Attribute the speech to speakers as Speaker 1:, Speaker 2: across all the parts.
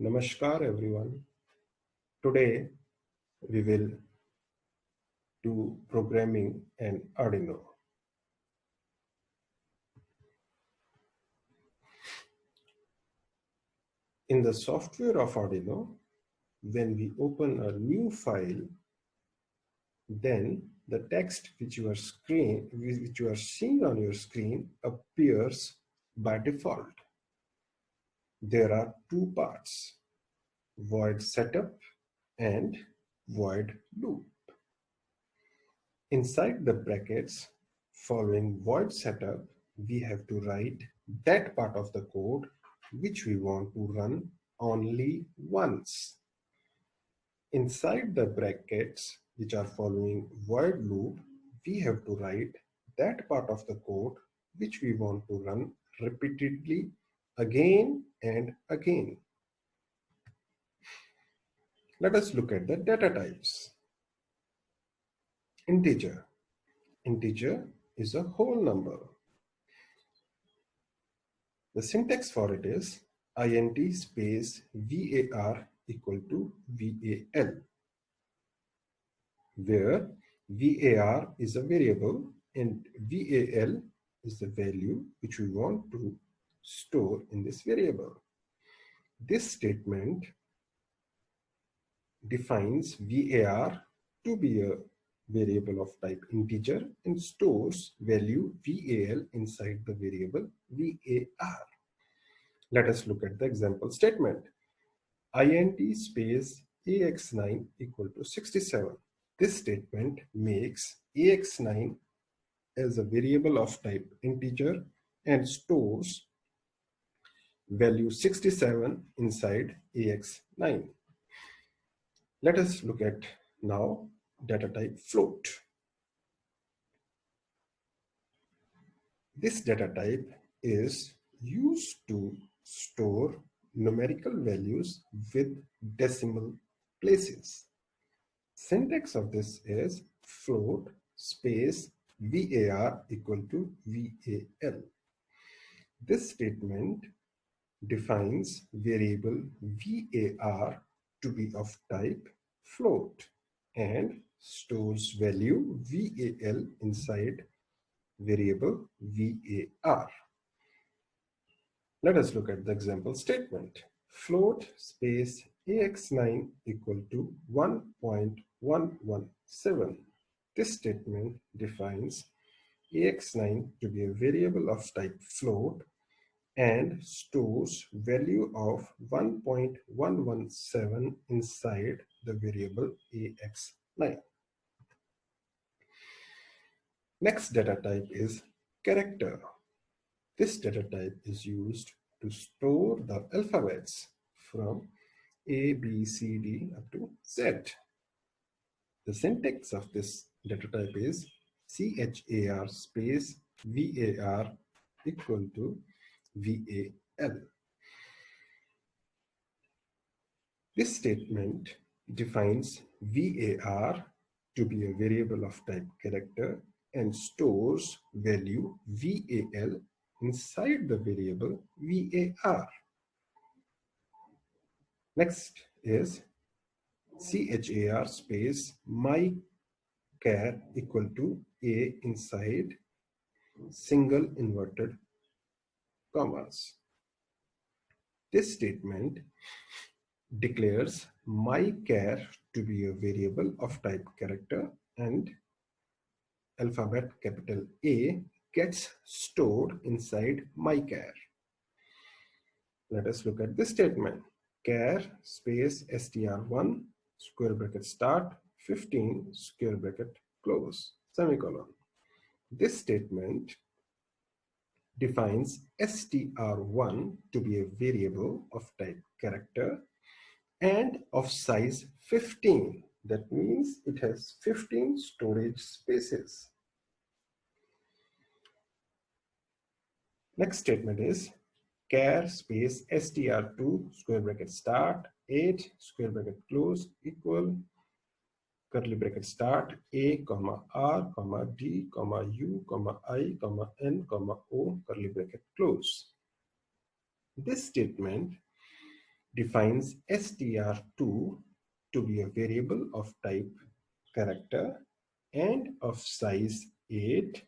Speaker 1: Namaskar everyone. Today we will do programming and Arduino. In the software of Arduino, when we open a new file, then the text which you are seeing on your screen appears by default. There are two parts: void setup and void loop. Inside the brackets following void setup, we have to write that part of the code which we want to run only once. Inside the brackets which are following void loop, we have to write that part of the code which we want to run repeatedly again and again. Let us look at the data types. Integer. Integer is a whole number. The syntax for it is int space var equal to val, where var is a variable and val is the value which we want to store in this variable. This statement defines var to be a variable of type integer and stores value val inside the variable var. Let us look at the example statement. int space ax9 equal to 67. This statement makes ax9 as a variable of type integer and stores value 67 inside ax9. Let us look at now data type float. This data type is used to store numerical values with decimal places. Syntax of this is float space var equal to val. This statement defines variable var to be of type float and stores value val inside variable var. Let us look at the example statement. Float space ax9 equal to 1.117. This statement defines ax9 to be a variable of type float and stores value of 1.117 inside the variable ax9. Next data type is character. This data type is used to store the alphabets from A, B, C, D up to Z. The syntax of this data type is char space var equal to val. This statement defines var to be a variable of type character and stores value val inside the variable var. Next is char space mychar equal to a inside single inverted commas. This statement declares mychar to be a variable of type character and alphabet capital A gets stored inside mychar. Let us look at this statement. Char space str1 square bracket start 15 square bracket close semicolon. This statement defines str1 to be a variable of type character and of size 15. That means it has 15 storage spaces. Next statement is char space str2 square bracket start 8 square bracket close equal curly bracket start a comma r comma d comma u comma I comma n comma o curly bracket close. This statement defines str2 to be a variable of type character and of size 8,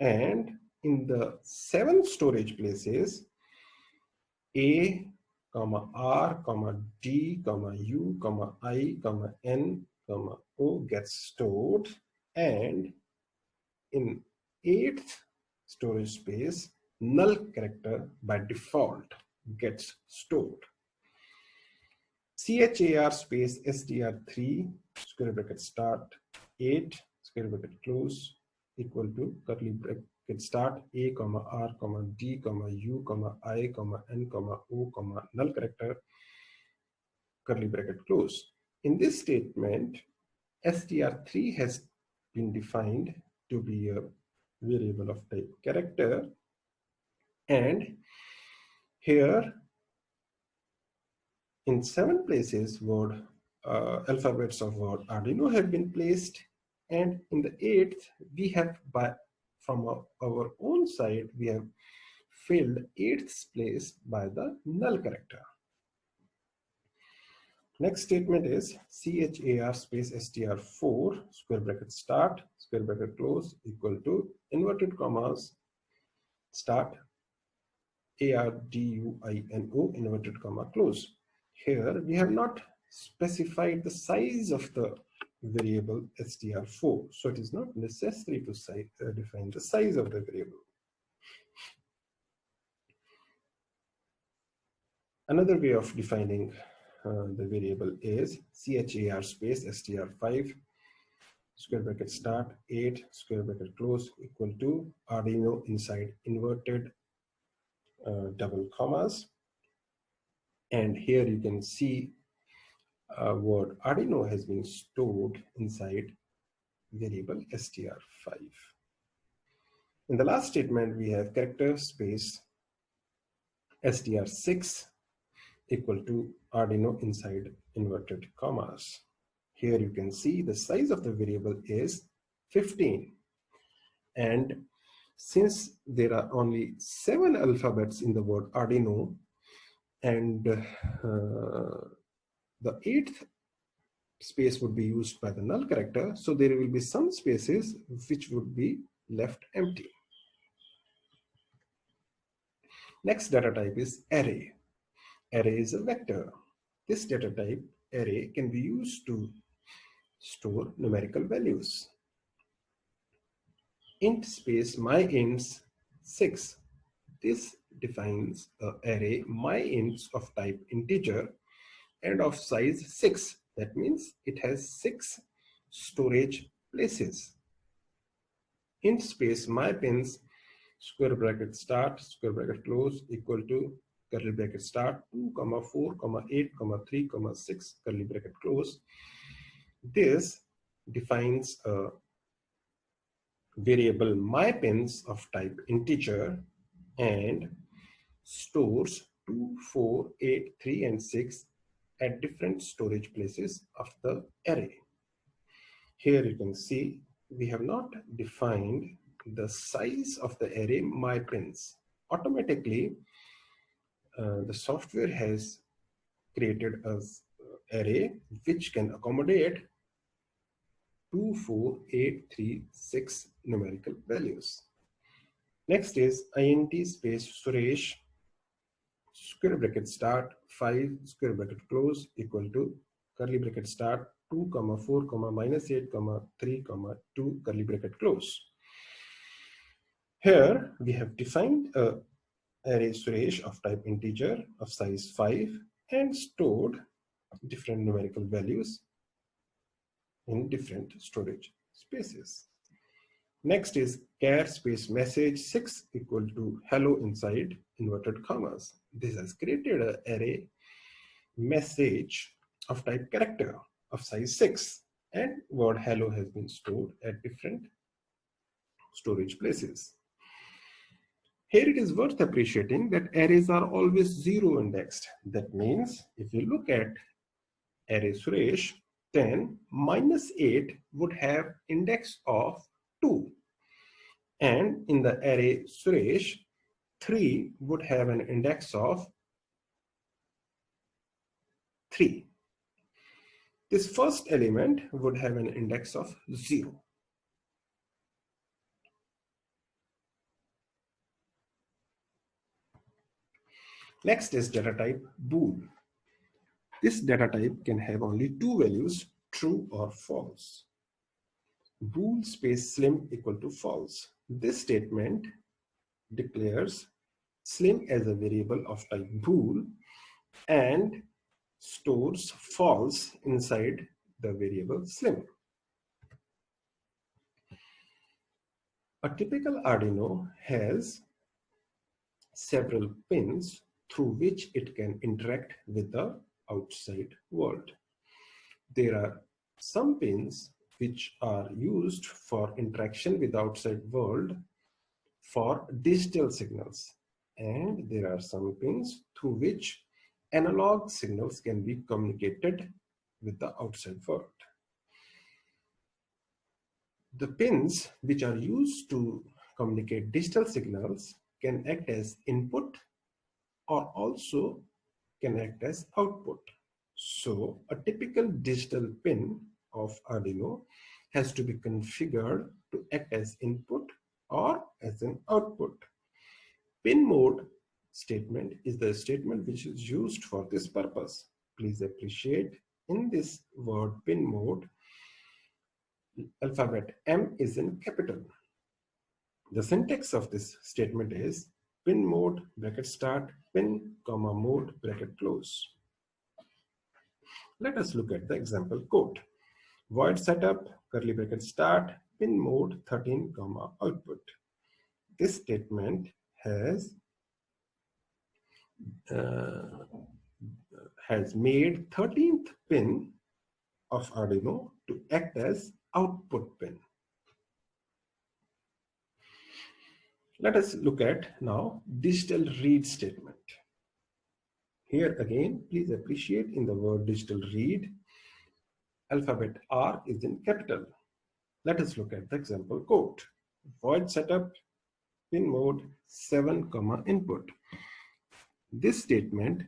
Speaker 1: and in the 7 storage places a comma r comma d comma u comma I comma n comma o gets stored, and in 8th storage space null character by default gets stored. char space str3 square bracket start 8 square bracket close equal to curly bracket start a comma r comma d comma u comma I comma n comma o comma null character curly bracket close. In this statement, str3 has been defined to be a variable of type character, and here in 7 places word alphabets of word Arduino have been placed, and in the 8th we have from our own side we have filled 8th place by the null character. Next statement is char space str4 square bracket start square bracket close equal to inverted commas start ARDUINO inverted comma close. Here we have not specified the size of the variable str4, so it is not necessary to define the size of the variable. Another way of defining the variable is char space str5 square bracket start 8 square bracket close equal to Arduino inside inverted double commas, and here you can see word Arduino has been stored inside variable str5. In the last statement, we have character space str6 equal to Arduino inside inverted commas. Here you can see the size of the variable is 15, and since there are only 7 alphabets in the word Arduino, and the 8th space would be used by the null character, so there will be some spaces which would be left empty. Next data type is array. Array is a vector. This data type, array, can be used to store numerical values. Int space myints 6. This defines an array myints of type integer and of size 6. That means it has 6 storage places. Int space mypins square bracket start square bracket close equal to curly bracket start 2 comma 4 comma 8 comma 3 comma 6 curly bracket close. This defines a variable mypins of type integer and stores 2, 4, 8, 3 and 6 at different storage places of the array. Here you can see we have not defined the size of the array mypins. Automatically, the software has created an array which can accommodate 2, 4, 8, 3, 6 numerical values. Next is int space Suresh square bracket start 5 square bracket close equal to curly bracket start 2 comma 4 comma minus 8 comma 3 comma 2 curly bracket close. Here we have defined a array Suresh of type integer of size 5 and stored different numerical values in different storage spaces. Next is char space message 6 equal to hello inside inverted commas. This has created an array message of type character of size 6, and word hello has been stored at different storage places. Here it is worth appreciating that arrays are always 0 indexed. That means if you look at array Suresh, then -8 would have index of 2. And in the array Suresh, 3 would have an index of 3. This first element would have an index of 0. Next is data type bool. This data type can have only two values, true or false. Bool space slim equal to false. This statement declares slim as a variable of type bool and stores false inside the variable slim. A typical Arduino has several pins through which it can interact with the outside world. There are some pins which are used for interaction with the outside world for digital signals, and there are some pins through which analog signals can be communicated with the outside world. The pins which are used to communicate digital signals can act as input or also can act as output. So a typical digital pin of Arduino has to be configured to act as input or as an output. Pin mode statement is the statement which is used for this purpose. Please appreciate in this word pin mode, alphabet M is in capital. The syntax of this statement is pin mode bracket start pin comma mode bracket close. Let us look at the example code. Void setup curly bracket start pin mode 13 comma output. This statement has made 13th pin of Arduino to act as output pin. Let us look at now digital read statement. Here again, please appreciate in the word digital read, alphabet R is in capital. Let us look at the example code. Void setup pin mode 7 comma input. This statement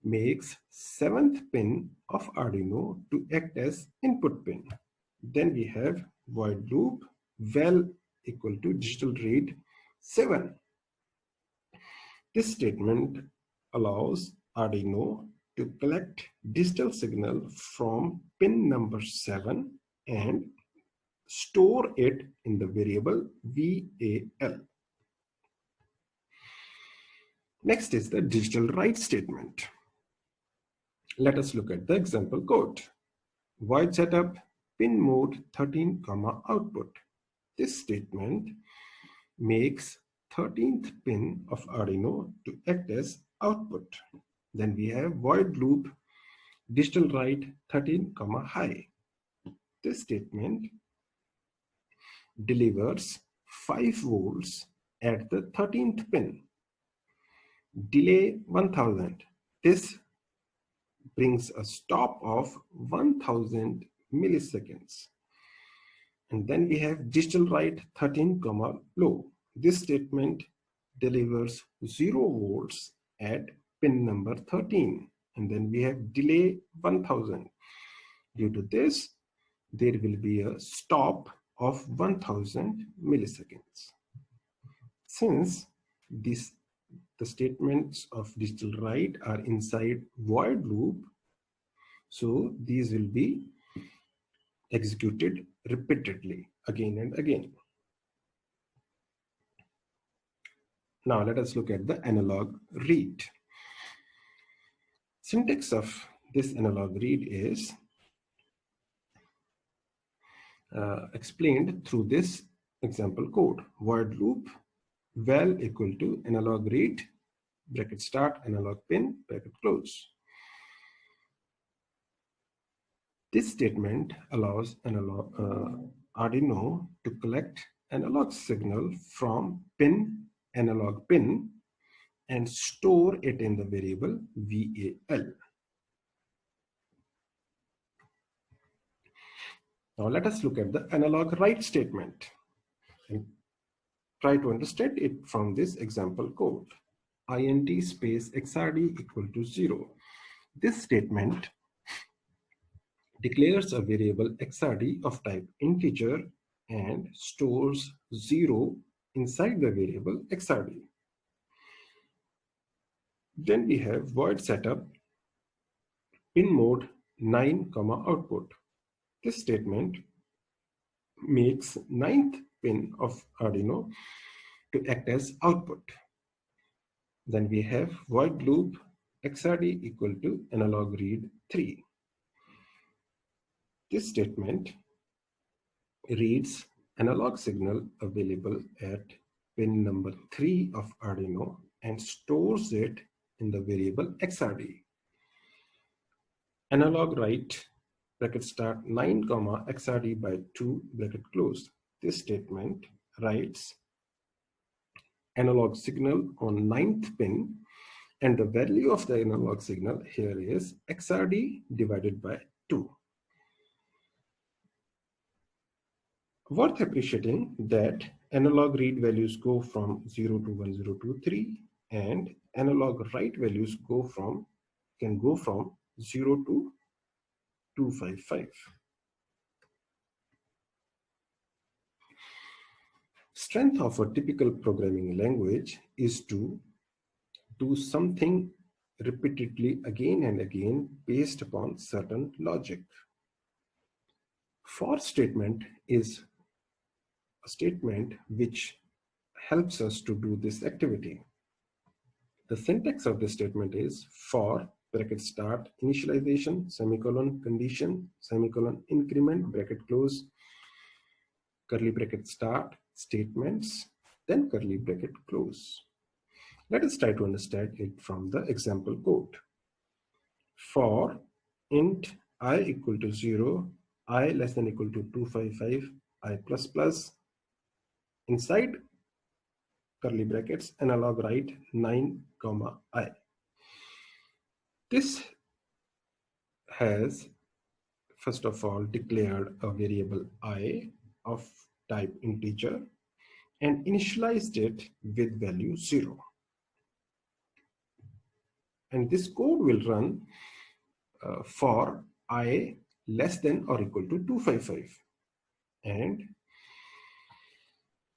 Speaker 1: makes 7th pin of Arduino to act as input pin. Then we have void loop val equal to digital read 7. This statement allows Arduino to collect digital signal from pin number 7 and store it in the variable VAL. Next is the digital write statement. Let us look at the example code. Void setup pin mode 13 comma output. This statement makes 13th pin of Arduino to act as output. Then we have void loop digital write 13 comma high. This statement delivers 5 volts at the 13th pin. Delay 1000. This brings a stop of 1000 milliseconds. And then we have digital write 13 comma low. This statement delivers 0 volts at pin number 13. And then we have delay 1000. Due to this, there will be a stop of 1000 milliseconds. Since the statements of digital write are inside void loop, so these will be executed repeatedly again and again. Now let us look at the analog read. Syntax of this analog read is explained through this example code. Void loop val equal to analog read bracket start analog pin bracket close. This statement allows Arduino to collect analog signal from analog pin and store it in the variable VAL. Now let us look at the analog write statement and try to understand it from this example code. int space xrd equal to 0. This statement declares a variable xrd of type integer and stores 0 inside the variable xrd. Then we have void setup pin mode 9, output. This statement makes ninth pin of Arduino to act as output. Then we have void loop xrd equal to analog read 3. This statement reads analog signal available at pin number 3 of Arduino and stores it in the variable xrd. Analog write bracket start 9 xrd by 2 bracket close. This statement writes analog signal on ninth pin, and the value of the analog signal here is xrd divided by 2. Worth appreciating that analog read values go from 0 to 1023 and analog write values can go from 0 to 255. Strength of a typical programming language is to do something repeatedly again and again based upon certain logic. For statement is a statement which helps us to do this activity. The syntax of this statement is for bracket start initialization semicolon condition semicolon increment bracket close curly bracket start statements then curly bracket close. Let us try to understand it from the example code. For int I equal to 0, I less than equal to 255, I plus plus, inside curly brackets, analog write 9, I. This has, first of all, declared a variable I of type integer and initialized it with value 0. And this code will run for I less than or equal to 255. And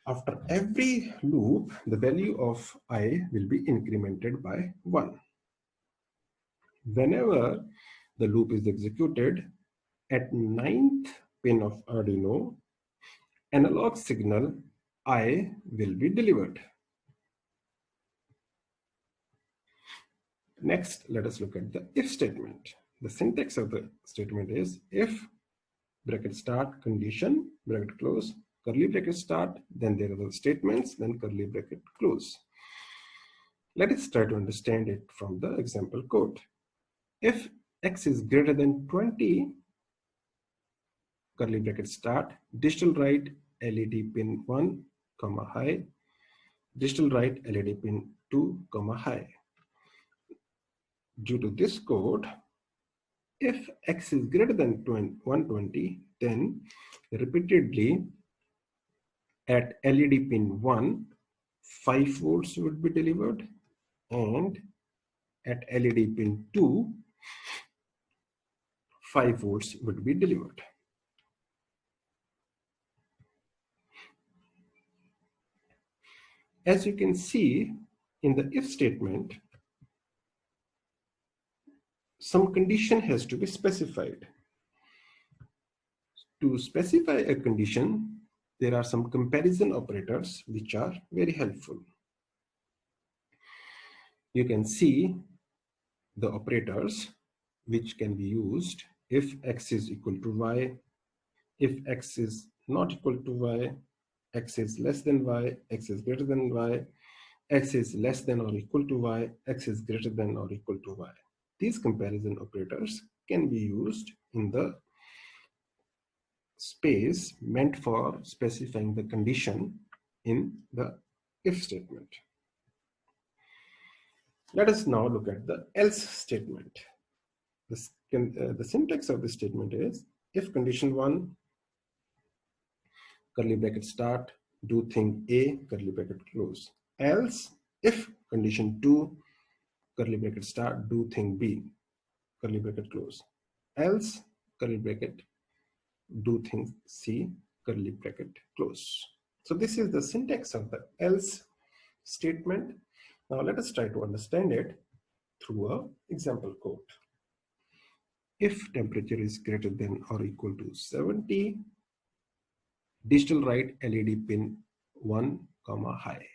Speaker 1: after every loop, the value of I will be incremented by 1. Whenever the loop is executed, at ninth pin of Arduino, analog signal I will be delivered. Next, let us look at the if statement. The syntax of the statement is if bracket start condition bracket close curly bracket start, then there are the statements, then curly bracket close. Let us try to understand it from the example code. If x is greater than 20, curly bracket start, digital write LED pin 1, high, digital write LED pin 2, high. Due to this code, if x is greater than 120, then repeatedly at LED pin 1, 5 volts would be delivered, and at LED pin 2, 5 volts would be delivered. As you can see in the if statement, some condition has to be specified. To specify a condition, there are some comparison operators which are very helpful. You can see the operators which can be used if x is equal to y, if x is not equal to y, x is less than y, x is greater than y, x is less than or equal to y, x is greater than or equal to y. These comparison operators can be used in the space meant for specifying the condition in the if statement. Let us now look at the else statement. The syntax of this statement is if condition 1, curly bracket start, do thing A, curly bracket close. Else, if condition 2, curly bracket start, do thing B. curly bracket close, else curly bracket, do things C, curly bracket close. So this is the syntax of the else statement. Now let us try to understand it through a example code. If temperature is greater than or equal to 70, digital write LED pin 1 comma high.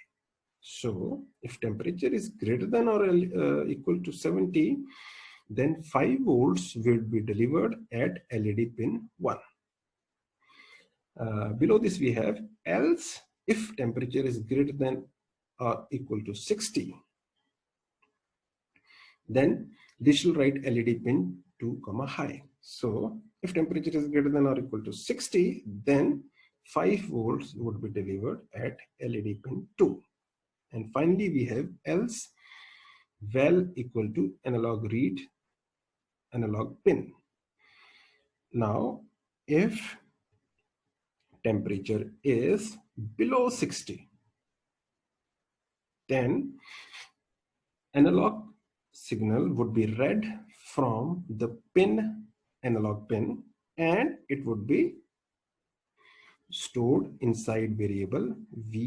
Speaker 1: So if temperature is greater than or equal to 70, then 5 volts will be delivered at LED pin 1. Below this we have else if temperature is greater than or equal to 60, then digital write LED pin 2 comma high. So if temperature is greater than or equal to 60, then 5 volts would be delivered at LED pin 2. And finally we have else val equal to analog read analog pin. Now if temperature is below 60, then analog signal would be read from the pin, analog pin, and it would be stored inside variable v